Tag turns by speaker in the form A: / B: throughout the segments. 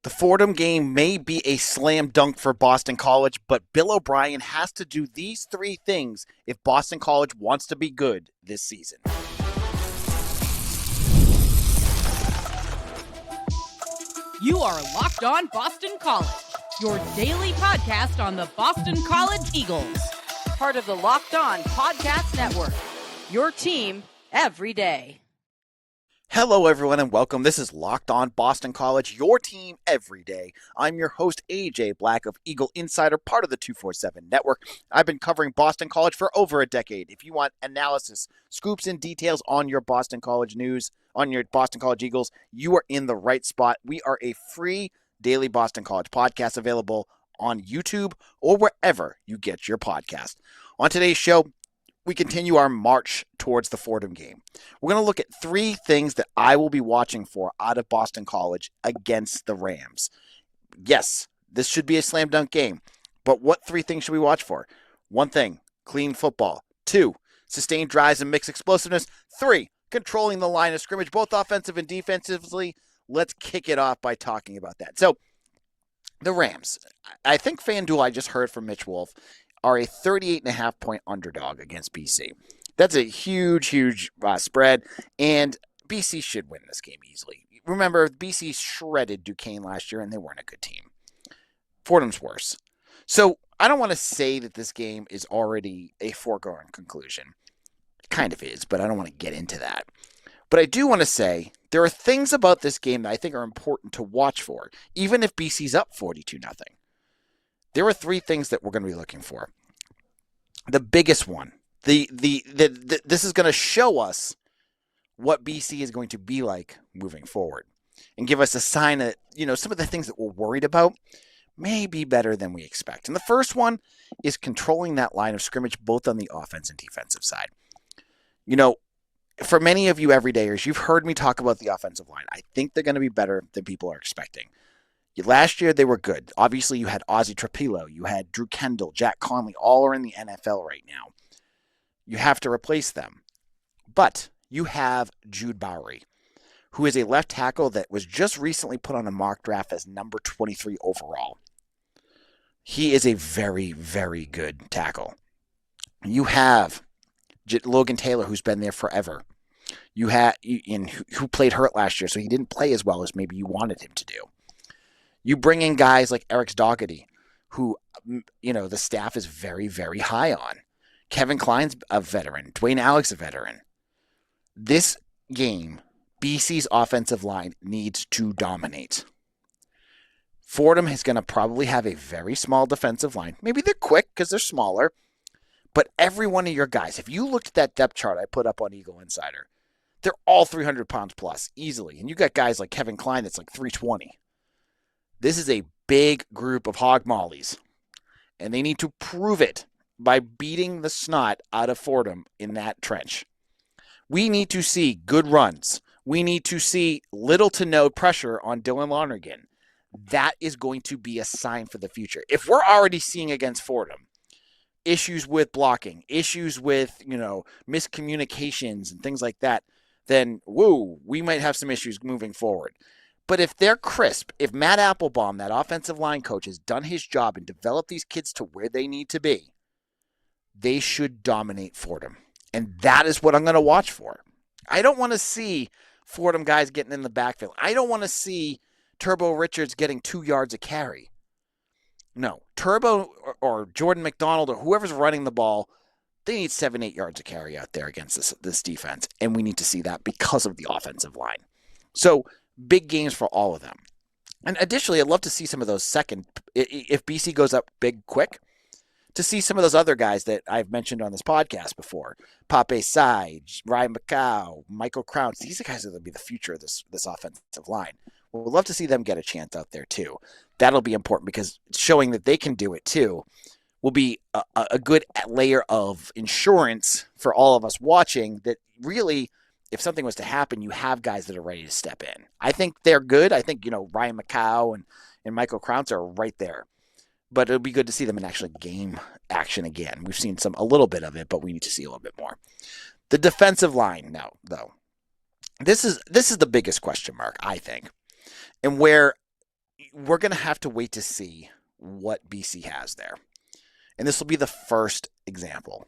A: The Fordham game may be a slam dunk for Boston College, but Bill O'Brien has to do these three things if Boston College wants to be good this season.
B: You are Locked On Boston College, your daily podcast on the Boston College Eagles. Part of the Locked On Podcast Network, your team every day.
A: Hello, everyone, and welcome. This is Locked On Boston College, your team every day. I'm your host, AJ Black of Eagle Insider, part of the 247 Network. I've been covering Boston College for over a decade. If you want analysis, scoops, and details on your Boston College news, on your Boston College Eagles, you are in the right spot. We are a free daily Boston College podcast available on YouTube or wherever you get your podcast. On today's show, we continue our march towards the Fordham game. We're going to look at three things that I will be watching for out of Boston College against the Rams. Yes, this should be a slam dunk game, but what three things should we watch for? One thing, clean football. Two, sustained drives and mixed explosiveness. Three, controlling the line of scrimmage, both offensive and defensively. Let's kick it off by talking about that. So, the Rams. I think FanDuel, I just heard from Mitch Wolf, are a 38.5-point underdog against BC. That's a huge spread, and BC should win this game easily. Remember, BC shredded Duquesne last year, and they weren't a good team. Fordham's worse. So I don't want to say that this game is already a foregone conclusion. It kind of is, but I don't want to get into that. But I do want to say there are things about this game that I think are important to watch for, even if BC's up 42-0. There are three things that we're going to be looking for. The biggest one, this is going to show us what BC is going to be like moving forward and give us a sign that, some of the things that we're worried about may be better than we expect. And the first one is controlling that line of scrimmage, both on the offense and defensive side. For many of you everydayers, you've heard me talk about the offensive line. I think they're going to be better than people are expecting. Last year, they were good. Obviously, you had Ozzie Trapilo, you had Drew Kendall, Jack Conley, all are in the NFL right now. You have to replace them. But you have Jude Bowery, who is a left tackle that was just recently put on a mock draft as number 23 overall. He is a very, very good tackle. You have Logan Taylor, who's been there forever. Who played hurt last year, so he didn't play as well as maybe you wanted him to do. You bring in guys like Eric Dougherty, who, the staff is very, very high on. Kevin Klein's a veteran. Dwayne Alex a veteran. This game, BC's offensive line needs to dominate. Fordham is going to probably have a very small defensive line. Maybe they're quick because they're smaller. But every one of your guys, if you looked at that depth chart I put up on Eagle Insider, they're all 300 pounds plus easily. And you got guys like Kevin Klein that's like 320. This is a big group of hog mollies, and they need to prove it by beating the snot out of Fordham in that trench. We need to see good runs. We need to see little to no pressure on Dylan Lonergan. That is going to be a sign for the future. If we're already seeing against Fordham issues with blocking, issues with, miscommunications and things like that, then, we might have some issues moving forward. But if they're crisp, if Matt Applebaum, that offensive line coach, has done his job and developed these kids to where they need to be, they should dominate Fordham. And that is what I'm going to watch for. I don't want to see Fordham guys getting in the backfield. I don't want to see Turbo Richards getting 2 yards a carry. No, Turbo or Jordan McDonald or whoever's running the ball, they need 7-8 yards a carry out there against this defense. And we need to see that because of the offensive line. So, big games for all of them. And additionally, I'd love to see some of those if BC goes up big quick, to see some of those other guys that I've mentioned on this podcast before. Pape Side, Ryan McCow, Michael Crounce. These are guys that will be the future of this offensive line. We'd love to see them get a chance out there too. That'll be important because showing that they can do it too will be a good layer of insurance for all of us watching that really, if something was to happen, you have guys that are ready to step in. I think they're good. I think, Ryan McCow and Michael Crounce are right there. But it'll be good to see them in actually game action again. We've seen a little bit of it, but we need to see a little bit more. The defensive line now, though. This is the biggest question mark, I think. And where we're going to have to wait to see what BC has there. And this will be the first example.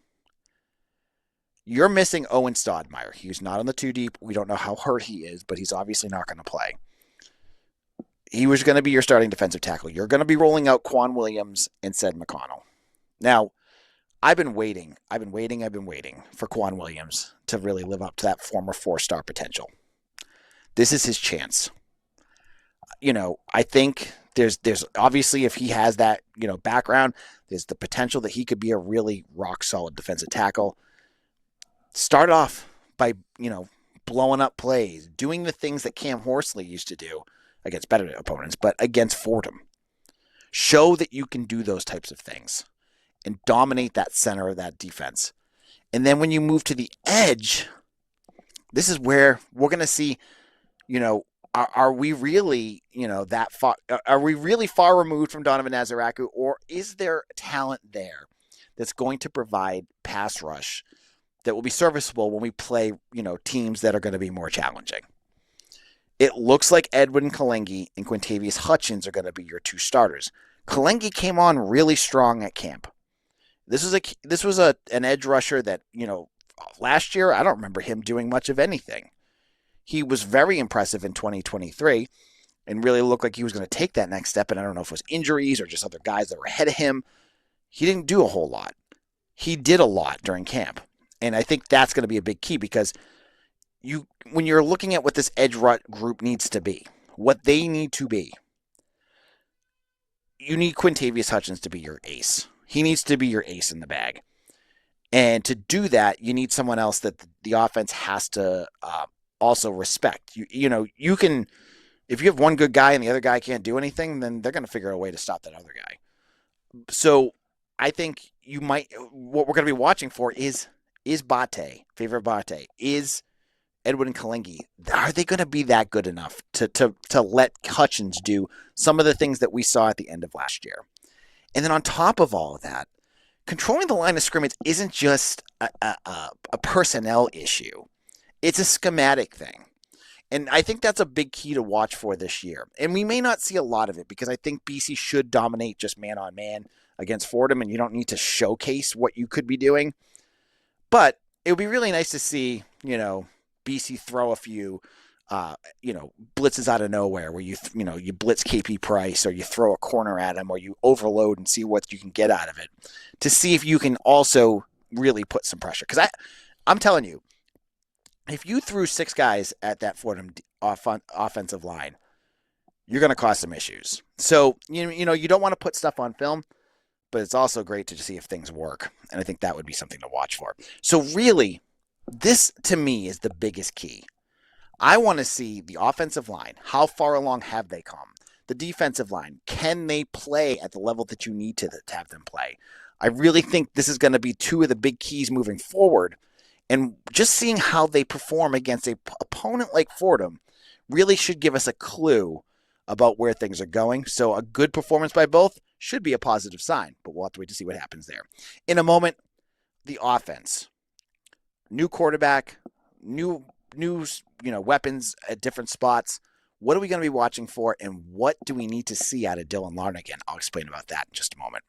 A: You're missing Owen Stodmeyer. He's not on the 2 deep. We don't know how hurt he is, but he's obviously not going to play. He was going to be your starting defensive tackle. You're going to be rolling out Quan Williams and Ced McConnell. Now, I've been waiting for Quan Williams to really live up to that former 4-star potential. This is his chance. I think there's obviously, if he has that, background, there's the potential that he could be a really rock solid defensive tackle. Start off by, blowing up plays, doing the things that Cam Horsley used to do against better opponents, but against Fordham. Show that you can do those types of things and dominate that center of that defense. And then when you move to the edge, this is where we're going to see, are we really, that far? Are we really far removed from Donovan Nazaraku, or is there talent there that's going to provide pass rush that will be serviceable when we play, teams that are going to be more challenging? It looks like Edwin Kalengi and Quintavious Hutchins are going to be your 2 starters. Kalengi came on really strong at camp. This was an edge rusher that, last year I don't remember him doing much of anything. He was very impressive in 2023 and really looked like he was going to take that next step. And I don't know if it was injuries or just other guys that were ahead of him. He didn't do a whole lot. He did a lot during camp. And I think that's going to be a big key, because when you're looking at what this edge group needs to be, what they need to be, you need Quintavious Hutchins to be your ace. He needs to be your ace in the bag. And to do that, you need someone else that the offense has to also respect. You can, if you have one good guy and the other guy can't do anything, then they're going to figure out a way to stop that other guy. So I think what we're going to be watching for is Favorite Bate, is Edwin Kalengi. Are they going to be that good enough to let Hutchins do some of the things that we saw at the end of last year? And then on top of all of that, controlling the line of scrimmage isn't just a personnel issue. It's a schematic thing. And I think that's a big key to watch for this year. And we may not see a lot of it, because I think BC should dominate just man-on-man against Fordham, and you don't need to showcase what you could be doing. But it would be really nice to see, BC throw a few, blitzes out of nowhere, where you blitz KP Price, or you throw a corner at him, or you overload and see what you can get out of it, to see if you can also really put some pressure. Because I'm telling you, if you threw 6 guys at that Fordham offensive line, you're going to cause some issues. So, you don't want to put stuff on film, but it's also great to see if things work. And I think that would be something to watch for. So really, this to me is the biggest key. I want to see the offensive line. How far along have they come? The defensive line, can they play at the level that you need to have them play? I really think this is going to be 2 of the big keys moving forward. And just seeing how they perform against an opponent like Fordham really should give us a clue about where things are going. So a good performance by both should be a positive sign, but we'll have to wait to see what happens there. In a moment, the offense. New quarterback, new weapons at different spots. What are we going to be watching for, and what do we need to see out of Dylan Lonergan? I'll explain about that in just a moment.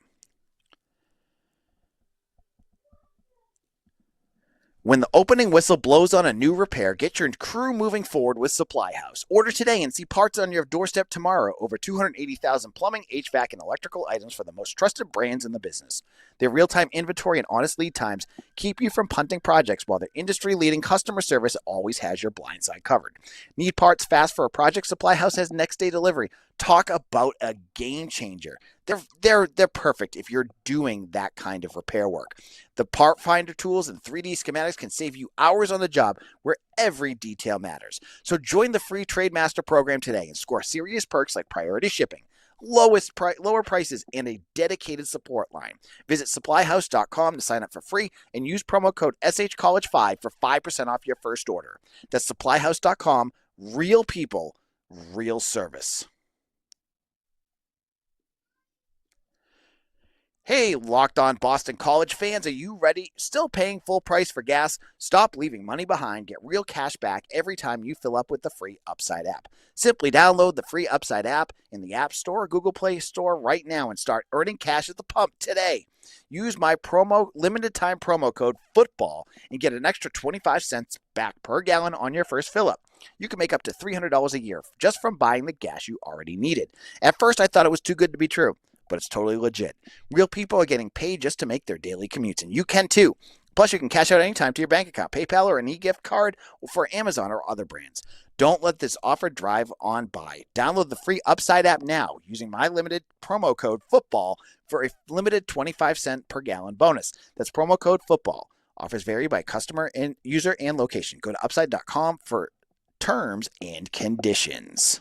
A: When the opening whistle blows on a new repair, get your crew moving forward with SupplyHouse. Order today and see parts on your doorstep tomorrow. Over 280,000 plumbing, HVAC, and electrical items for the most trusted brands in the business. Their real-time inventory and honest lead times keep you from punting projects, while their industry-leading customer service always has your blind side covered. Need parts fast for a project? SupplyHouse has next-day delivery. Talk about a game changer. They're perfect if you're doing that kind of repair work. The part finder tools and 3D schematics can save you hours on the job, where every detail matters. So join the free Trade Master program today and score serious perks like priority shipping, lower prices, and a dedicated support line. Visit supplyhouse.com to sign up for free and use promo code SHCollege5 for 5% off your first order. That's supplyhouse.com. Real people, real service. Hey, Locked On Boston College fans, are you ready? Still paying full price for gas? Stop leaving money behind. Get real cash back every time you fill up with the free Upside app. Simply download the free Upside app in the App Store or Google Play Store right now and start earning cash at the pump today. Use my limited time promo code FOOTBALL and get an extra 25 cents back per gallon on your first fill up. You can make up to $300 a year just from buying the gas you already needed. At first, I thought it was too good to be true, but it's totally legit. Real people are getting paid just to make their daily commutes, and you can too. Plus, you can cash out anytime to your bank account, PayPal, or an e-gift card for Amazon or other brands. Don't let this offer drive on by. Download the free Upside app now using my limited promo code FOOTBALL for a limited 25-cent per gallon bonus. That's promo code FOOTBALL. Offers vary by customer and user and location. Go to upside.com for terms and conditions.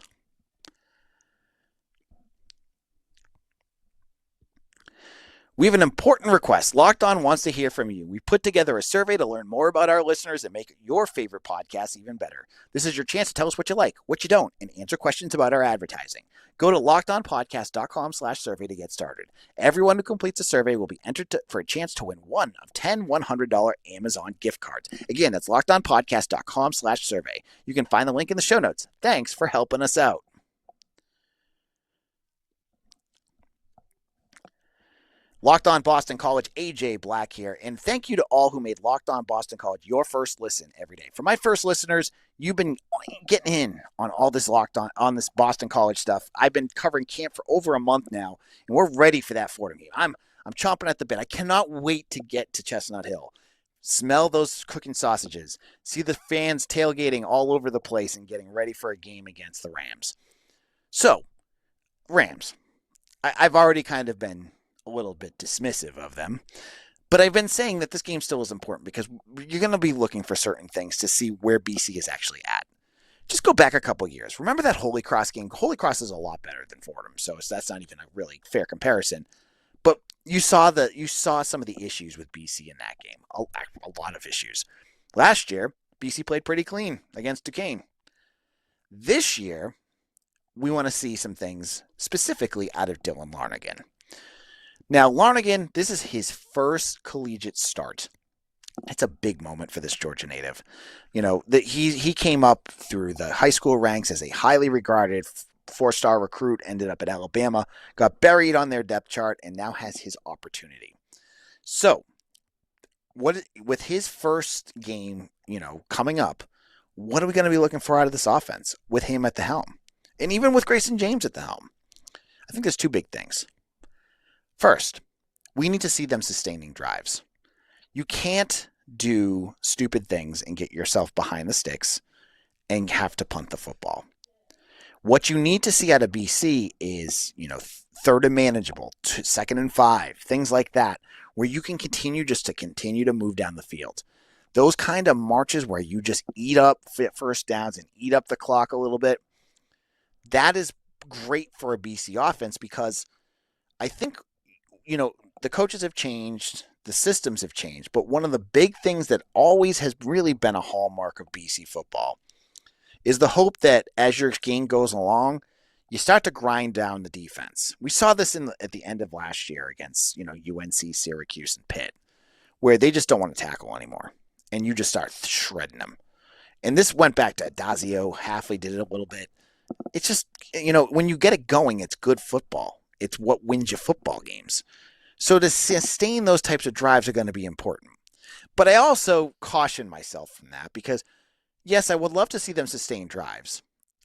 A: We have an important request. Locked On wants to hear from you. We put together a survey to learn more about our listeners and make your favorite podcast even better. This is your chance to tell us what you like, what you don't, and answer questions about our advertising. Go to lockedonpodcast.com/survey to get started. Everyone who completes the survey will be entered for a chance to win one of 10 $100 Amazon gift cards. Again, that's lockedonpodcast.com/survey. You can find the link in the show notes. Thanks for helping us out. Locked On Boston College, AJ Black here, and thank you to all who made Locked On Boston College your first listen every day. For my first listeners, you've been getting in on all this on this Boston College stuff. I've been covering camp for over a month now, and we're ready for that Fordham game. I'm chomping at the bit. I cannot wait to get to Chestnut Hill. Smell those cooking sausages. See the fans tailgating all over the place and getting ready for a game against the Rams. So, Rams. I've already kind of been a little bit dismissive of them, but I've been saying that this game still is important because you're going to be looking for certain things to see where BC is actually at. Just go back a couple years. Remember that Holy Cross game? Holy Cross is a lot better than Fordham, so that's not even a really fair comparison. But you saw some of the issues with BC in that game. A lot of issues. Last year, BC played pretty clean against Duquesne. This year, we want to see some things specifically out of Dylan Lonergan. Now, Lonergan, this is his first collegiate start. It's a big moment for this Georgia native. You know, he came up through the high school ranks as a highly regarded four-star recruit, ended up at Alabama, got buried on their depth chart, and now has his opportunity. So, with his first game, coming up, what are we going to be looking for out of this offense with him at the helm? And even with Grayson James at the helm? I think there's two big things. First, we need to see them sustaining drives. You can't do stupid things and get yourself behind the sticks and have to punt the football. What you need to see out of BC is, third and manageable, second and 5, things like that, where you can continue to move down the field. Those kind of marches where you just eat up first downs and eat up the clock a little bit, that is great for a BC offense because I think the coaches have changed, the systems have changed, but one of the big things that always has really been a hallmark of BC football is the hope that as your game goes along, you start to grind down the defense. We saw this at the end of last year against, UNC, Syracuse, and Pitt, where they just don't want to tackle anymore, and you just start shredding them. And this went back to Adazio. Hafley did it a little bit. It's just, when you get it going, it's good football. It's what wins you football games. So to sustain those types of drives are going to be important. But I also caution myself from that because, yes, I would love to see them sustain drives.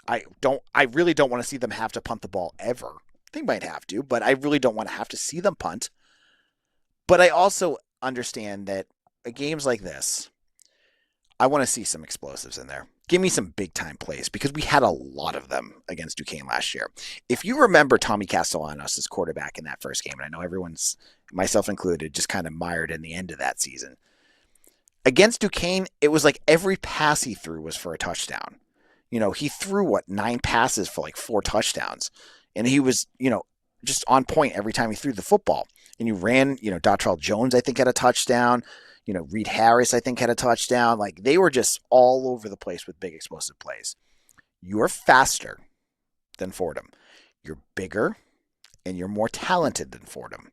A: I really don't want to see them have to punt the ball ever. They might have to, but I really don't want to have to see them punt. But I also understand that at games like this, I want to see some explosives in there. Give me some big-time plays because we had a lot of them against Duquesne last year. If you remember Tommy Castellanos as quarterback in that first game, and I know everyone's, myself included, just kind of mired in the end of that season. Against Duquesne, it was like every pass he threw was for a touchdown. He threw, 9 passes for 4 touchdowns. And he was, just on point every time he threw the football. And you ran, Dontrell Jones, I think, had a touchdown. Reed Harris, I think, had a touchdown. They were just all over the place with big explosive plays. You're faster than Fordham. You're bigger, and you're more talented than Fordham.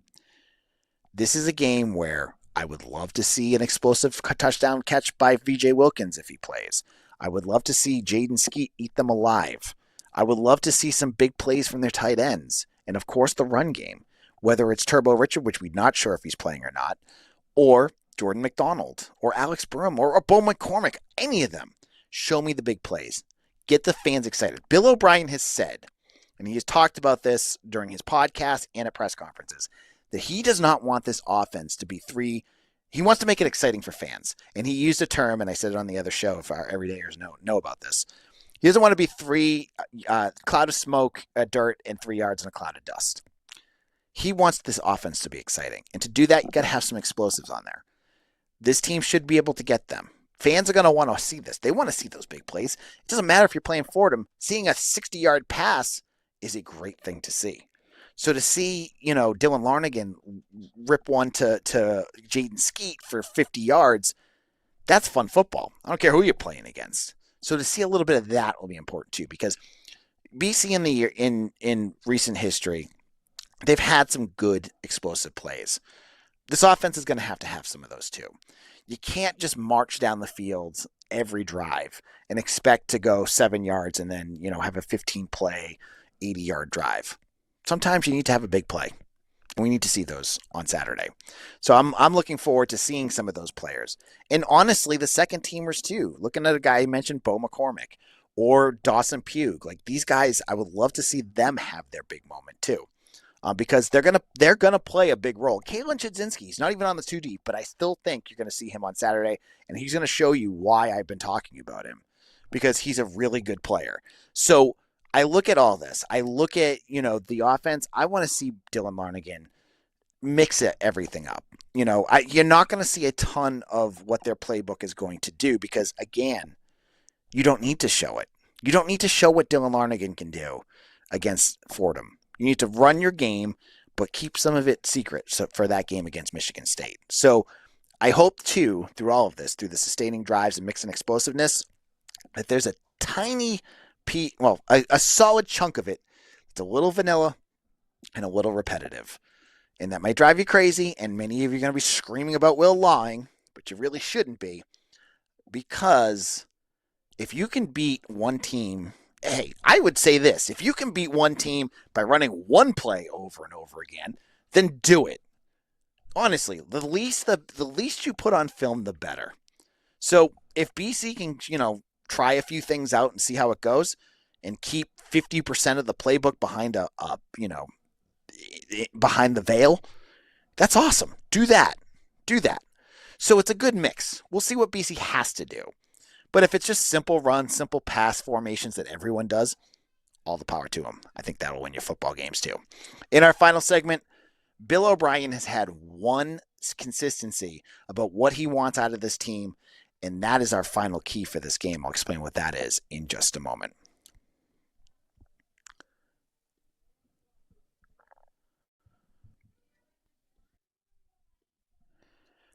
A: This is a game where I would love to see an explosive touchdown catch by VJ Wilkins if he plays. I would love to see Jaden Skeet eat them alive. I would love to see some big plays from their tight ends. And of course, the run game, whether it's Turbo Richard, which we're not sure if he's playing or not, or Jordan McDonald, or Alex Broom, or Bo McCormick, any of them. Show me the big plays. Get the fans excited. Bill O'Brien has said, and he has talked about this during his podcast and at press conferences, that he does not want this offense to be three. He wants to make it exciting for fans. And he used a term, and I said it on the other show if our everydayers know about this. He doesn't want to be three cloud of smoke, dirt, and 3 yards in a cloud of dust. He wants this offense to be exciting. And to do that, you got to have some explosives on there. This team should be able to get them. Fans are going to want to see this. They want to see those big plays. It doesn't matter if you're playing Fordham. Seeing a 60-yard pass is a great thing to see. So to see, Dylan Lonergan rip one to Jaden Skeet for 50 yards, that's fun football. I don't care who you're playing against. So to see a little bit of that will be important too, because BC in recent history, they've had some good explosive plays. This offense is going to have some of those too. You can't just march down the field every drive and expect to go 7 yards and then, have a 15-play, 80-yard drive. Sometimes you need to have a big play. And we need to see those on Saturday. So I'm looking forward to seeing some of those players. And honestly, the second teamers too. Looking at a guy you mentioned, Bo McCormick or Dawson Pugh. Like these guys, I would love to see them have their big moment too. Because they're gonna play a big role. Kalen Chudzinski, he's not even on the 2 deep, but I still think you're gonna see him on Saturday, and he's gonna show you why I've been talking about him, because he's a really good player. So I look at all this. I look at the offense. I want to see Dylan Lonergan mix everything up. You're not going to see a ton of what their playbook is going to do because again, you don't need to show it. You don't need to show what Dylan Lonergan can do against Fordham. You need to run your game, but keep some of it secret for that game against Michigan State. So I hope, too, through all of this, through the sustaining drives and mixing explosiveness, that there's a tiny a solid chunk of it. It's a little vanilla and a little repetitive. And that might drive you crazy, and many of you are going to be screaming about Will lying, but you really shouldn't be. Because if you can beat one team... Hey, I would say this. If you can beat one team by running one play over and over again, then do it. Honestly, the least you put on film, the better. So if BC can, try a few things out and see how it goes and keep 50% of the playbook behind behind the veil, that's awesome. Do that. So it's a good mix. We'll see what BC has to do. But if it's just simple run, simple pass formations that everyone does, all the power to them. I think that'll win your football games too. In our final segment, Bill O'Brien has had one consistency about what he wants out of this team, and that is our final key for this game. I'll explain what that is in just a moment.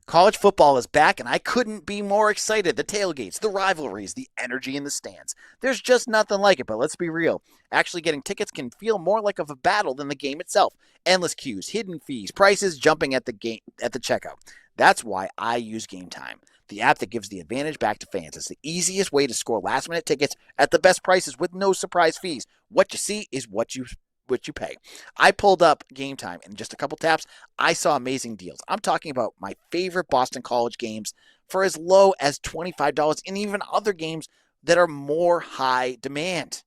A: College football is back, and I couldn't be more excited. The tailgates, the rivalries, the energy in the stands. There's just nothing like it, but let's be real. Actually getting tickets can feel more like of a battle than the game itself. Endless queues, hidden fees, prices jumping at the checkout. That's why I use Gametime, the app that gives the advantage back to fans. It's the easiest way to score last-minute tickets at the best prices with no surprise fees. What you see is what you pay. I pulled up Gametime, and in just a couple taps, I saw amazing deals. I'm talking about my favorite Boston College games for as low as $25, and even other games that are more high demand.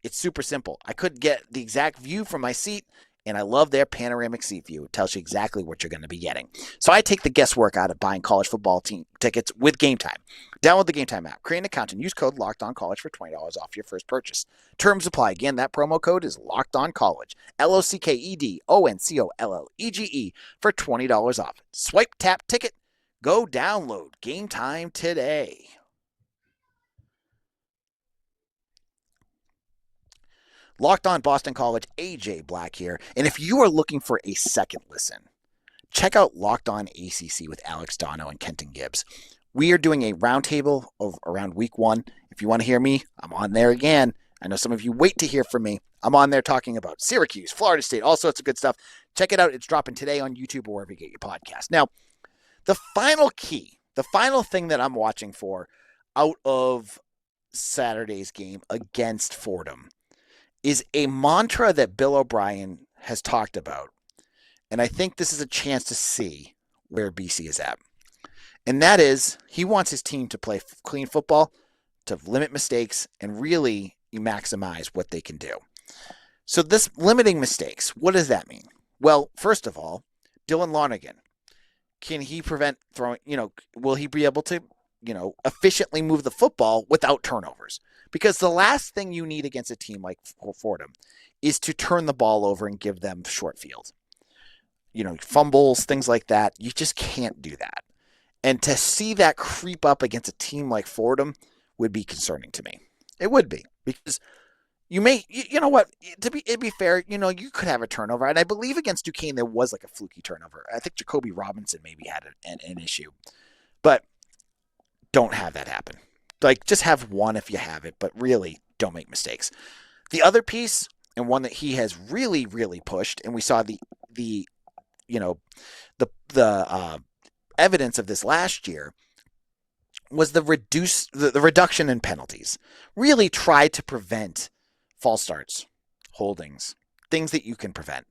A: It's super simple. I could get the exact view from my seat, and I love their panoramic seat view. It tells you exactly what you're going to be getting. So I take the guesswork out of buying college football team tickets with Gametime. Download the Gametime app, create an account, and use code LOCKEDONCollege for $20 off your first purchase. Terms apply. Again, that promo code is LOCKEDONCollege, LOCKEDONCOLLEGE for $20 off. Swipe, tap, ticket. Go download Gametime today. Locked On Boston College, AJ Black here. And if you are looking for a second listen, check out Locked On ACC with Alex Dono and Kenton Gibbs. We are doing a roundtable around week 1. If you want to hear me, I'm on there again. I know some of you wait to hear from me. I'm on there talking about Syracuse, Florida State, all sorts of good stuff. Check it out. It's dropping today on YouTube or wherever you get your podcast. Now, the final thing that I'm watching for out of Saturday's game against Fordham is a mantra that Bill O'Brien has talked about. And I think this is a chance to see where BC is at. And that is, he wants his team to play clean football, to limit mistakes, and really maximize what they can do. So this limiting mistakes, what does that mean? Well, first of all, Dylan Lonergan. Can he prevent throwing, will he be able to, efficiently move the football without turnovers? Because the last thing you need against a team like Fordham is to turn the ball over and give them short field. Fumbles, things like that. You just can't do that. And to see that creep up against a team like Fordham would be concerning to me. It would be, because you may, it'd be fair, you could have a turnover. And I believe against Duquesne, there was like a fluky turnover. I think Jacoby Robinson maybe had an issue. But don't have that happen. Like, just have one if you have it, but really don't make mistakes. The other piece, and one that he has really, really pushed, and we saw the evidence of this last year, was the reduction in penalties. Really try to prevent false starts, holdings, things that you can prevent.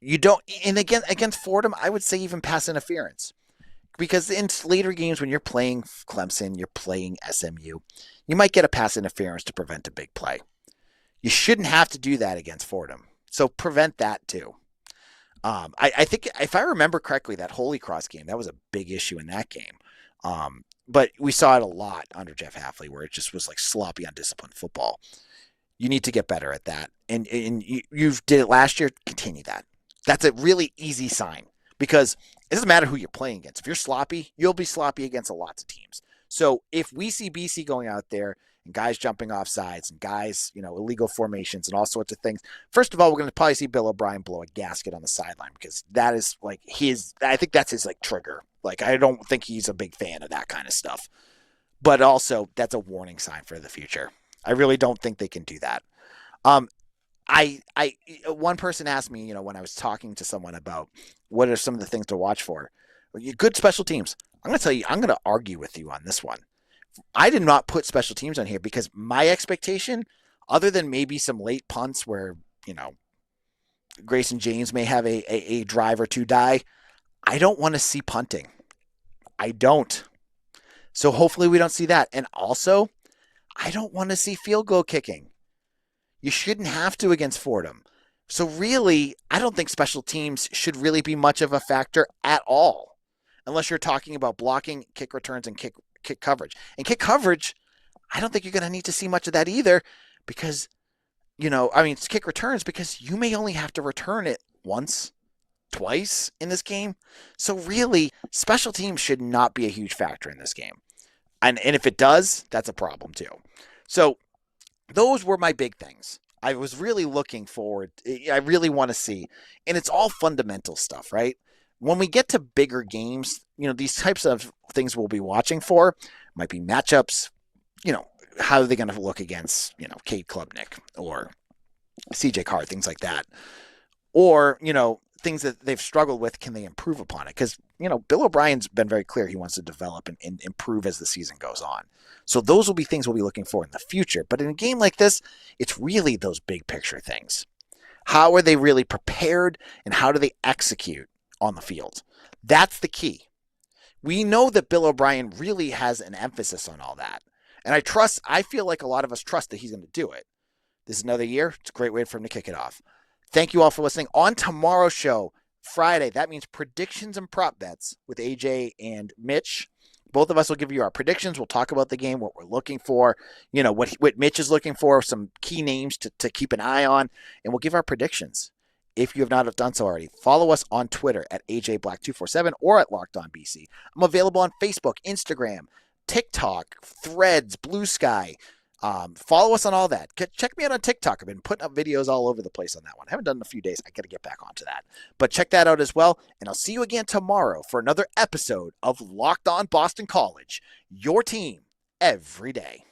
A: You don't, and again, against Fordham, I would say even pass interference. Because in later games when you're playing Clemson, you're playing SMU, you might get a pass interference to prevent a big play. You shouldn't have to do that against Fordham. So prevent that too. I think, if I remember correctly, that Holy Cross game, that was a big issue in that game. But we saw it a lot under Jeff Hafley, where it just was like sloppy, undisciplined football. You need to get better at that. And you did it last year, continue that. That's a really easy sign, because it doesn't matter who you're playing against. If you're sloppy, you'll be sloppy against a lot of teams. So if we see BC going out there and guys jumping off sides and guys, illegal formations and all sorts of things, first of all, we're going to probably see Bill O'Brien blow a gasket on the sideline, because that is like I think that's his trigger. Like, I don't think he's a big fan of that kind of stuff. But also, that's a warning sign for the future. I really don't think they can do that. One person asked me, when I was talking to someone about what are some of the things to watch for. Good special teams. I'm going to tell you, I'm going to argue with you on this one. I did not put special teams on here because my expectation, other than maybe some late punts where, Grayson James may have a drive or two die, I don't want to see punting. I don't. So hopefully we don't see that. And also, I don't want to see field goal kicking. You shouldn't have to against Fordham. So really, I don't think special teams should really be much of a factor at all, unless you're talking about blocking, kick returns, and kick coverage. And kick coverage, I don't think you're going to need to see much of that either, because, it's kick returns, because you may only have to return it once, twice in this game. So really, special teams should not be a huge factor in this game. And if it does, that's a problem too. So those were my big things. I was really looking forward. I really want to see. And it's all fundamental stuff, right? When we get to bigger games, these types of things we'll be watching for might be matchups. How are they going to look against, Cade Klubnik or CJ Carr, things like that. Or, things that they've struggled with, can they improve upon it? Because, Bill O'Brien's been very clear he wants to develop and improve as the season goes on. So those will be things we'll be looking for in the future. But in a game like this, it's really those big picture things. How are they really prepared, and how do they execute on the field? That's the key. We know that Bill O'Brien really has an emphasis on all that. And I feel like a lot of us trust that he's going to do it. This is another year. It's a great way for him to kick it off. Thank you all for listening. On tomorrow's show, Friday, that means predictions and prop bets with AJ and Mitch. Both of us will give you our predictions. We'll talk about the game, what we're looking for, what Mitch is looking for, some key names to keep an eye on, and we'll give our predictions. If you have not done so already, follow us on Twitter at AJBlack247 or at Locked On BC. I'm available on Facebook, Instagram, TikTok, Threads, Blue Sky. Follow us on all that. Check me out on TikTok. I've been putting up videos all over the place on that one. I haven't done it in a few days. I got to get back onto that. But check that out as well. And I'll see you again tomorrow for another episode of Locked On Boston College, your team every day.